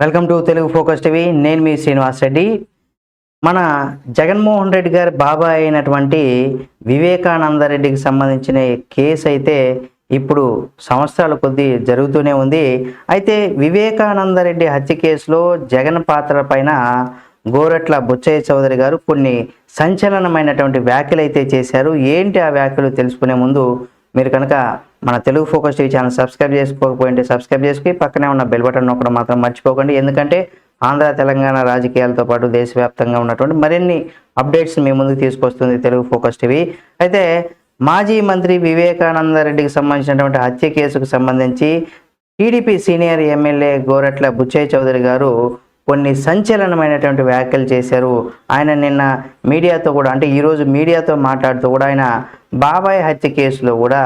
Welcome to Telugu focus TV. నేను మీ శ్రీనివాస్ రెడ్డి. మన జగన్మోహన్ రెడ్డి గారి బాబాయ్ అయినటువంటి వివేకానంద రెడ్డికి సంబంధించిన కేసు అయితే ఇప్పుడు సంవత్సరాల కొద్దీ జరుగుతూనే ఉంది. అయితే వివేకానంద రెడ్డి హత్య కేసులో జగన్ పాత్ర పైన గోరట్ల బుచ్చయ్య చౌదరి గారు కొన్ని సంచలనమైనటువంటి వ్యాఖ్యలు అయితే చేశారు. ఏంటి ఆ వ్యాఖ్యలు తెలుసుకునే ముందు మీరు కనుక మన Telugu focus TV channel subscribe చేసుకోకపోయింటే సబ్స్క్రైబ్ చేసుకుని పక్కనే ఉన్న బెల్ బటన్ నొక్కడం మాత్రం మర్చిపోకండి. ఎందుకంటే ఆంధ్ర తెలంగాణ రాజకీయాలతో పాటు దేశవ్యాప్తంగా ఉన్నటువంటి మరిన్ని అప్డేట్స్ మీ ముందుకు తీసుకొస్తుంది తెలుగు ఫోకస్ టీవీ. అయితే మాజీ మంత్రి వివేకానంద రెడ్డికి సంబంధించినటువంటి హత్య కేసుకు సంబంధించి TDP senior MLA Gorantla Butchaiah Chowdary గారు కొన్ని సంచలనమైనటువంటి వ్యాఖ్యలు చేశారు. ఆయన నిన్న మీడియాతో కూడా అంటే ఈరోజు మీడియాతో మాట్లాడుతూ కూడా ఆయన బాబాయ్ హత్య కేసులో కూడా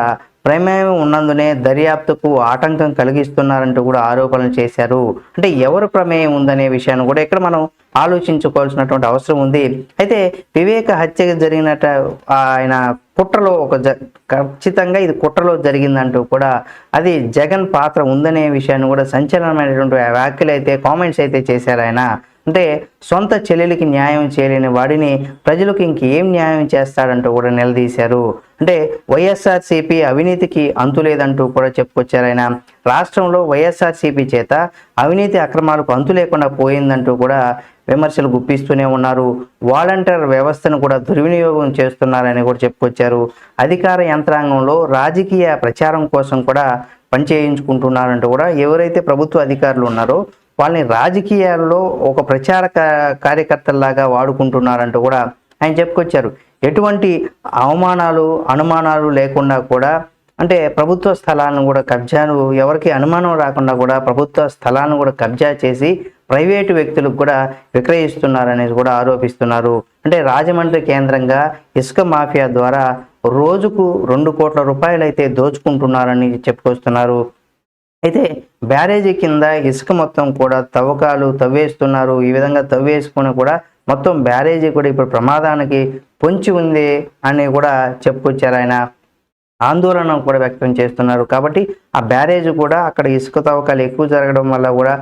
ప్రమేయం ఉన్నందునే దర్యాప్తుకు ఆటంకం కలిగిస్తున్నారంటూ కూడా ఆరోపణలు చేశారు. అంటే ఎవరు ప్రమేయం ఉందనే విషయాన్ని కూడా ఇక్కడ మనం ఆలోచించుకోవాల్సినటువంటి అవసరం ఉంది. అయితే వివేక హత్య జరిగినట్టు ఆయన కుట్రలో ఖచ్చితంగా ఇది కుట్రలో జరిగిందంటూ కూడా అది జగన్ పాత్ర ఉందనే విషయాన్ని కూడా సంచలనమైనటువంటి వ్యాఖ్యలు అయితే కామెంట్స్ అయితే చేశారు ఆయన. అంటే సొంత చెల్లెలికి న్యాయం చేయలేని వాడిని ప్రజలకు ఇంకేం న్యాయం చేస్తాడంటూ కూడా నిలదీశారు. అంటే వైఎస్ఆర్సీపీ అవినీతికి అంతులేదంటూ కూడా చెప్పుకొచ్చారు ఆయన. రాష్ట్రంలో వైఎస్ఆర్సీపీ చేత అవినీతి అక్రమాలకు అంతు లేకుండా పోయిందంటూ కూడా విమర్శలు గుప్పిస్తూనే ఉన్నారు. వాలంటీర్ వ్యవస్థను కూడా దుర్వినియోగం చేస్తున్నారని కూడా చెప్పుకొచ్చారు. అధికార యంత్రాంగంలో రాజకీయ ప్రచారం కోసం కూడా పనిచేయించుకుంటున్నారంటూ కూడా ఎవరైతే ప్రభుత్వ అధికారులు ఉన్నారో వాళ్ళని రాజకీయాల్లో ఒక ప్రచార కార్యకర్తల్లాగా వాడుకుంటున్నారంటూ కూడా ఆయన చెప్పుకొచ్చారు. ఎటువంటి అవమానాలు అనుమానాలు లేకుండా కూడా అంటే ప్రభుత్వ స్థలాలను కూడా కబ్జాను ఎవరికి అనుమానం రాకుండా కూడా ప్రభుత్వ స్థలాలను కూడా కబ్జా చేసి ప్రైవేటు వ్యక్తులకు కూడా విక్రయిస్తున్నారనేది కూడా ఆరోపిస్తున్నారు. అంటే రాజమండ్రి కేంద్రంగా ఇసుక మాఫియా ద్వారా రోజుకు 2 కోట్ల రూపాయలు అయితే దోచుకుంటున్నారని చెప్పుకొస్తున్నారు. అయితే బ్యారేజీ కింద ఇసుక మొత్తం కూడా తవ్వకాలు తవ్వేస్తున్నారు. ఈ విధంగా తవ్వేసుకుని కూడా మొత్తం బ్యారేజీ కూడా ఇప్పుడు ప్రమాదానికి పొంచి ఉంది అని కూడా చెప్పుకొచ్చారు ఆయన. ఆందోళన కూడా వ్యక్తం చేస్తున్నారు. కాబట్టి ఆ బ్యారేజీ కూడా అక్కడ ఇసుక తవ్వకాలు ఎక్కువ జరగడం వల్ల కూడా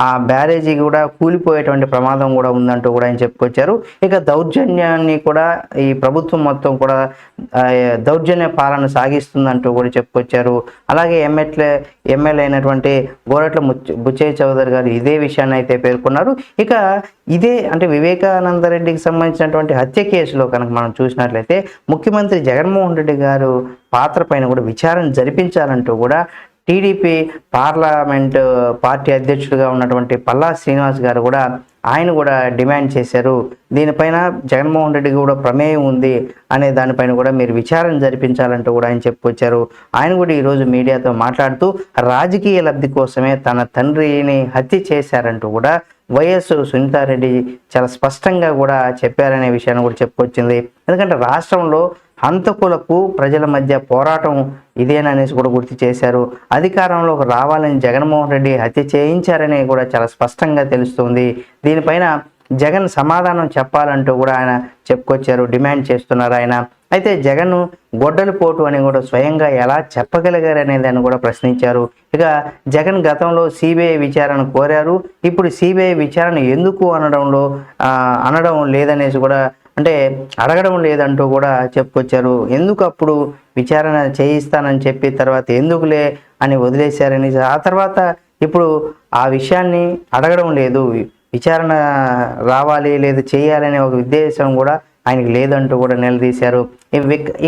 ఆ బ్యారేజీ కూడా కూలిపోయేటువంటి ప్రమాదం కూడా ఉందంటూ కూడా ఆయన చెప్పుకొచ్చారు. ఇక దౌర్జన్యాన్ని కూడా ఈ ప్రభుత్వం మొత్తం కూడా దౌర్జన్య పాలన సాగిస్తుందంటూ కూడా చెప్పుకొచ్చారు. అలాగే ఎమ్మెల్యే అయినటువంటి గోరట్ల బుచ్చయ్య చౌదరి గారు ఇదే విషయాన్ని అయితే పేర్కొన్నారు. ఇక ఇదే అంటే వివేకానంద రెడ్డికి సంబంధించినటువంటి హత్య కేసులో కనుక మనం చూసినట్లయితే ముఖ్యమంత్రి జగన్మోహన్ రెడ్డి గారు పాత్ర పైన కూడా విచారణ జరిపించాలంటూ కూడా టీడీపీ పార్లమెంట్ పార్టీ అధ్యక్షుడిగా ఉన్నటువంటి పల్లా శ్రీనివాస్ గారు కూడా ఆయన కూడా డిమాండ్ చేశారు. దీనిపైన జగన్మోహన్ రెడ్డి కూడా ప్రమేయం ఉంది అనే దానిపైన కూడా మీరు విచారణ జరిపించాలంటూ కూడా ఆయన చెప్పుకొచ్చారు. ఆయన కూడా ఈరోజు మీడియాతో మాట్లాడుతూ రాజకీయ లబ్ధి కోసమే తన తండ్రిని హత్య చేశారంటూ కూడా వైఎస్ సునీతారెడ్డి చాలా స్పష్టంగా కూడా చెప్పారనే విషయాన్ని కూడా చెప్పుకొచ్చింది. ఎందుకంటే రాష్ట్రంలో హంతకులకు ప్రజల మధ్య పోరాటం ఇదేననేసి కూడా గుర్తు చేశారు. అధికారంలోకి రావాలని జగన్మోహన్ రెడ్డి హత్య చేయించారని కూడా చాలా స్పష్టంగా తెలుస్తుంది. దీనిపైన జగన్ సమాధానం చెప్పాలంటూ కూడా ఆయన చెప్పుకొచ్చారు, డిమాండ్ చేస్తున్నారు ఆయన. అయితే జగన్ గొడ్డలి పోటు అని కూడా స్వయంగా ఎలా చెప్పగలిగారనే దాన్ని కూడా ప్రశ్నించారు. ఇక జగన్ గతంలో సిబిఐ విచారణ కోరారు. ఇప్పుడు సిబిఐ విచారణ ఎందుకు అనడం లేదనేసి కూడా అంటే అడగడం లేదంటూ కూడా చెప్పుకొచ్చారు. ఎందుకు అప్పుడు విచారణ చేయిస్తానని చెప్పి తర్వాత ఎందుకులే అని వదిలేశారని, ఆ తర్వాత ఇప్పుడు ఆ విషయాన్ని అడగడం లేదు, విచారణ రావాలి లేదా చేయాలనే ఒక ఉద్దేశం కూడా ఆయనకి లేదంటూ కూడా నిలదీశారు.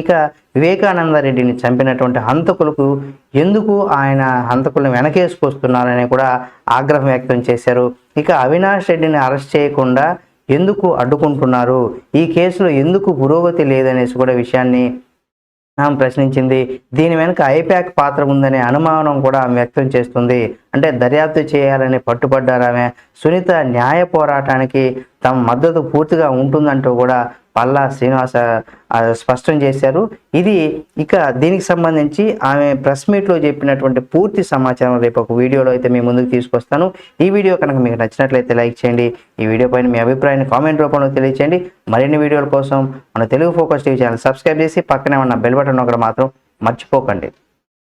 ఇక వివేకానంద రెడ్డిని చంపినటువంటి హంతకులకు ఎందుకు ఆయన హంతకులను వెనకేసుకొస్తున్నారని కూడా ఆగ్రహం వ్యక్తం చేశారు. ఇక అవినాష్ రెడ్డిని అరెస్ట్ చేయకుండా ఎందుకు అడ్డుకుంటున్నారు, ఈ కేసులో ఎందుకు పురోగతి లేదనేసి కూడా విషయాన్ని ఆమె ప్రశ్నించింది. దీని వెనుక ఐపాక్ పాత్ర ఉందనే అనుమానం కూడా ఆమె వ్యక్తం చేస్తుంది. అంటే దర్యాప్తు చేయాలని పట్టుబడ్డారు ఆమె. సునీత న్యాయ పోరాటానికి తమ మద్దతు పూర్తిగా ఉంటుందంటూ కూడా పల్లా శ్రీనివాస స్పష్టం చేశారు. ఇది ఇక దీనికి సంబంధించి ఆమె ప్రెస్ మీట్లో చెప్పినటువంటి పూర్తి సమాచారం రేపు ఒక వీడియోలో అయితే మీ ముందుకు తీసుకొస్తాను. ఈ వీడియో కనుక మీకు నచ్చినట్లయితే లైక్ చేయండి. ఈ వీడియో పైన మీ అభిప్రాయాన్ని కామెంట్ రూపంలో తెలియచేయండి. మరిన్ని వీడియోల కోసం మన Telugu focus TV channel subscribe చేసి పక్కనే ఉన్న బెల్ బటన్ ఒకటి మాత్రం మర్చిపోకండి.